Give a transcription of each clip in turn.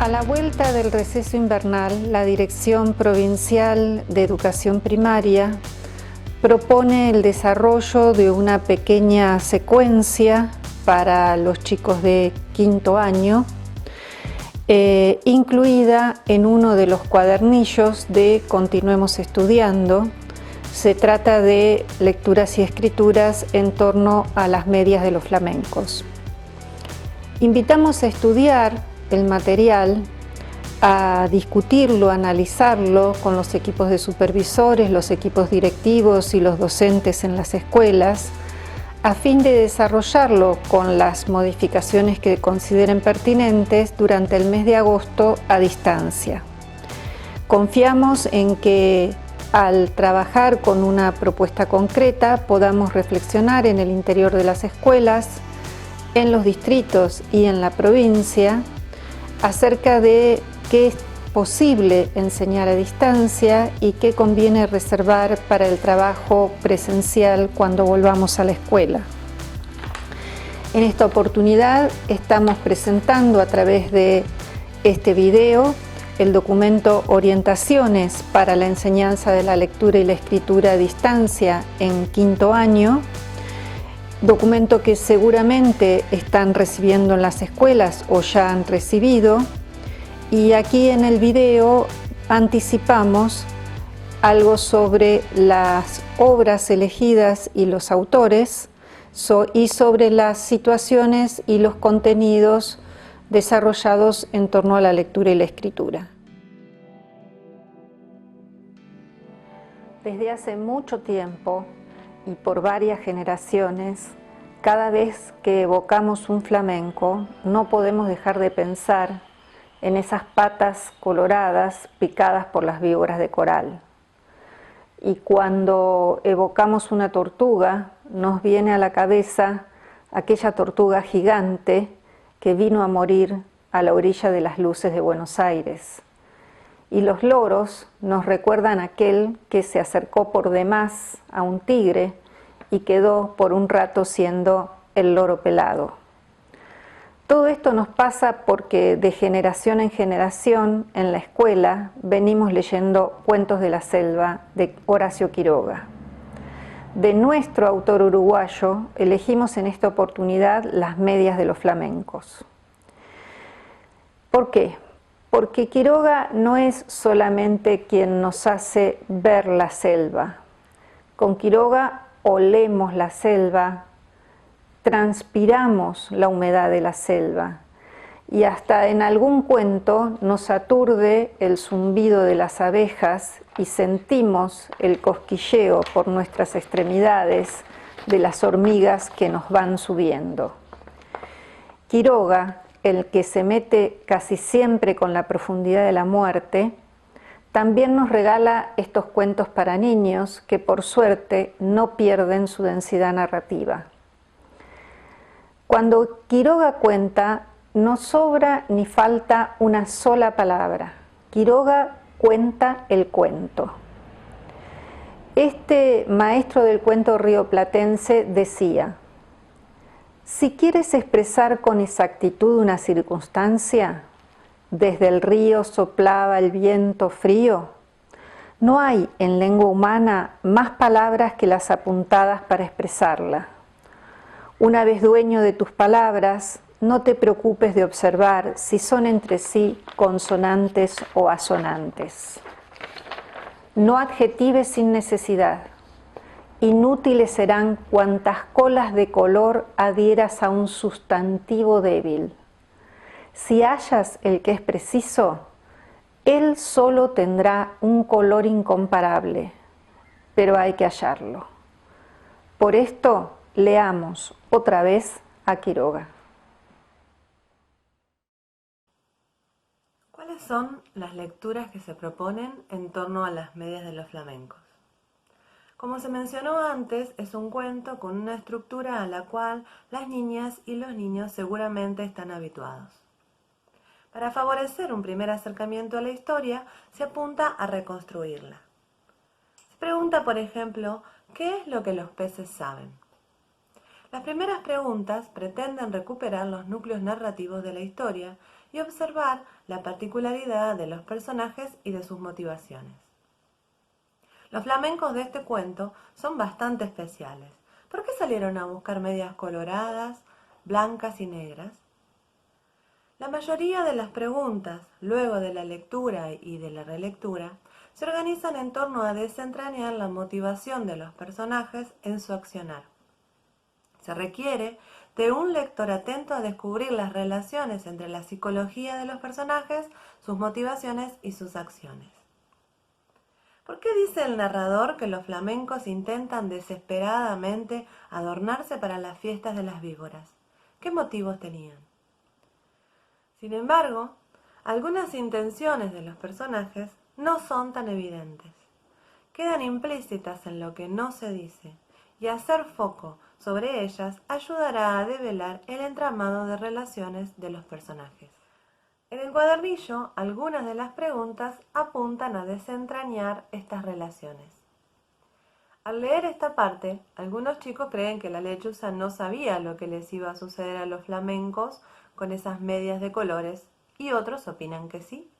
A la vuelta del receso invernal, la Dirección Provincial de Educación Primaria propone el desarrollo de una pequeña secuencia para los chicos de quinto año, incluida en uno de los cuadernillos de Continuemos Estudiando. Se trata de lecturas y escrituras en torno a las medias de los flamencos. Invitamos a estudiar el material, a discutirlo, a analizarlo con los equipos de supervisores, los equipos directivos y los docentes en las escuelas, a fin de desarrollarlo con las modificaciones que consideren pertinentes durante el mes de agosto a distancia. Confiamos en que al trabajar con una propuesta concreta podamos reflexionar en el interior de las escuelas, en los distritos y en la provincia acerca de qué es posible enseñar a distancia y qué conviene reservar para el trabajo presencial cuando volvamos a la escuela. En esta oportunidad estamos presentando a través de este video el documento Orientaciones para la enseñanza de la lectura y la escritura a distancia en quinto año, documento que seguramente están recibiendo en las escuelas o ya han recibido, y aquí en el video anticipamos algo sobre las obras elegidas y los autores y sobre las situaciones y los contenidos desarrollados en torno a la lectura y la escritura. Desde hace mucho tiempo y por varias generaciones, cada vez que evocamos un flamenco, no podemos dejar de pensar en esas patas coloradas picadas por las víboras de coral. Y cuando evocamos una tortuga, nos viene a la cabeza aquella tortuga gigante que vino a morir a la orilla de las luces de Buenos Aires. Y los loros nos recuerdan aquel que se acercó por demás a un tigre y quedó por un rato siendo el loro pelado. Todo esto nos pasa porque de generación en generación en la escuela venimos leyendo Cuentos de la Selva de Horacio Quiroga. De nuestro autor uruguayo elegimos en esta oportunidad Las medias de los flamencos. ¿Por qué? Porque Quiroga no es solamente quien nos hace ver la selva. Con Quiroga olemos la selva, transpiramos la humedad de la selva y hasta en algún cuento nos aturde el zumbido de las abejas y sentimos el cosquilleo por nuestras extremidades de las hormigas que nos van subiendo. Quiroga, el que se mete casi siempre con la profundidad de la muerte, también nos regala estos cuentos para niños que por suerte no pierden su densidad narrativa. Cuando Quiroga cuenta, no sobra ni falta una sola palabra. Quiroga cuenta el cuento. Este maestro del cuento rioplatense decía: si quieres expresar con exactitud una circunstancia, desde el río soplaba el viento frío, no hay en lengua humana más palabras que las apuntadas para expresarla. Una vez dueño de tus palabras, no te preocupes de observar si son entre sí consonantes o asonantes. No adjetives sin necesidad. Inútiles serán cuantas colas de color adhieras a un sustantivo débil. Si hallas el que es preciso, él solo tendrá un color incomparable, pero hay que hallarlo. Por esto, leamos otra vez a Quiroga. ¿Cuáles son las lecturas que se proponen en torno a las medias de los flamencos? Como se mencionó antes, es un cuento con una estructura a la cual las niñas y los niños seguramente están habituados. Para favorecer un primer acercamiento a la historia, se apunta a reconstruirla. Se pregunta, por ejemplo, ¿qué es lo que los peces saben? Las primeras preguntas pretenden recuperar los núcleos narrativos de la historia y observar la particularidad de los personajes y de sus motivaciones. Los flamencos de este cuento son bastante especiales. ¿Por qué salieron a buscar medias coloradas, blancas y negras? La mayoría de las preguntas, luego de la lectura y de la relectura, se organizan en torno a desentrañar la motivación de los personajes en su accionar. Se requiere de un lector atento a descubrir las relaciones entre la psicología de los personajes, sus motivaciones y sus acciones. ¿Por qué dice el narrador que los flamencos intentan desesperadamente adornarse para las fiestas de las víboras? ¿Qué motivos tenían? Sin embargo, algunas intenciones de los personajes no son tan evidentes. Quedan implícitas en lo que no se dice, y hacer foco sobre ellas ayudará a develar el entramado de relaciones de los personajes. En el cuadernillo, algunas de las preguntas apuntan a desentrañar estas relaciones. Al leer esta parte, algunos chicos creen que la lechuza no sabía lo que les iba a suceder a los flamencos con esas medias de colores, y otros opinan que sí.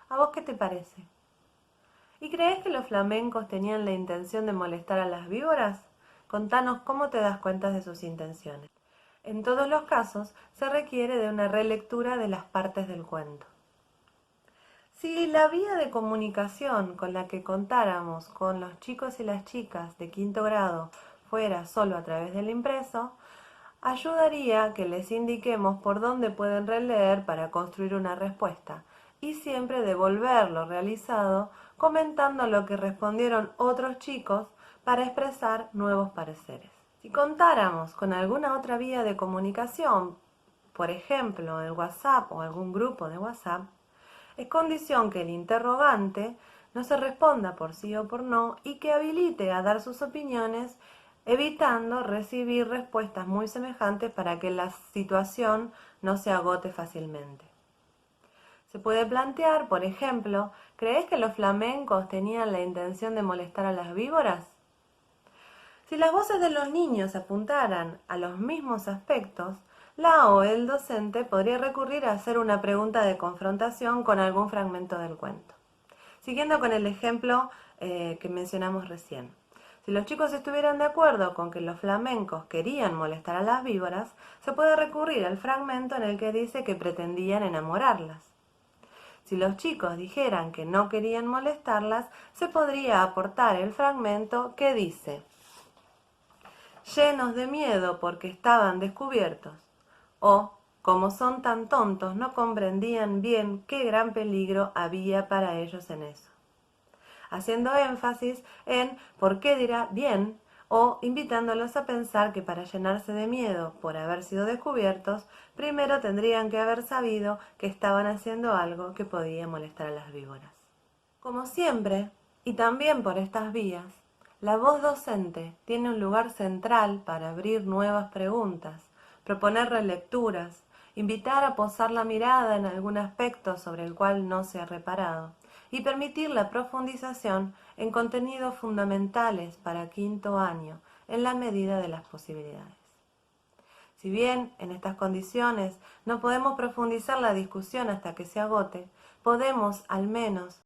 ¿A vos qué te parece? ¿Y crees que los flamencos tenían la intención de molestar a las víboras? Contanos cómo te das cuenta de sus intenciones. En todos los casos, se requiere de una relectura de las partes del cuento. Si la vía de comunicación con la que contáramos con los chicos y las chicas de quinto grado fuera solo a través del impreso, ayudaría que les indiquemos por dónde pueden releer para construir una respuesta y siempre devolver lo realizado comentando lo que respondieron otros chicos para expresar nuevos pareceres. Si contáramos con alguna otra vía de comunicación, por ejemplo el WhatsApp o algún grupo de WhatsApp, es condición que el interrogante no se responda por sí o por no y que habilite a dar sus opiniones, evitando recibir respuestas muy semejantes para que la situación no se agote fácilmente. Se puede plantear, por ejemplo, ¿crees que los flamencos tenían la intención de molestar a las víboras? Si las voces de los niños apuntaran a los mismos aspectos, la o el docente podría recurrir a hacer una pregunta de confrontación con algún fragmento del cuento. Siguiendo con el ejemplo que mencionamos recién. Si los chicos estuvieran de acuerdo con que los flamencos querían molestar a las víboras, se puede recurrir al fragmento en el que dice que pretendían enamorarlas. Si los chicos dijeran que no querían molestarlas, se podría aportar el fragmento que dice: llenos de miedo porque estaban descubiertos, o, como son tan tontos, no comprendían bien qué gran peligro había para ellos en eso, haciendo énfasis en por qué dirá bien, o invitándolos a pensar que para llenarse de miedo por haber sido descubiertos, primero tendrían que haber sabido que estaban haciendo algo que podía molestar a las víboras. Como siempre, y también por estas vías, la voz docente tiene un lugar central para abrir nuevas preguntas, proponer relecturas, invitar a posar la mirada en algún aspecto sobre el cual no se ha reparado y permitir la profundización en contenidos fundamentales para quinto año en la medida de las posibilidades. Si bien en estas condiciones no podemos profundizar la discusión hasta que se agote, podemos al menos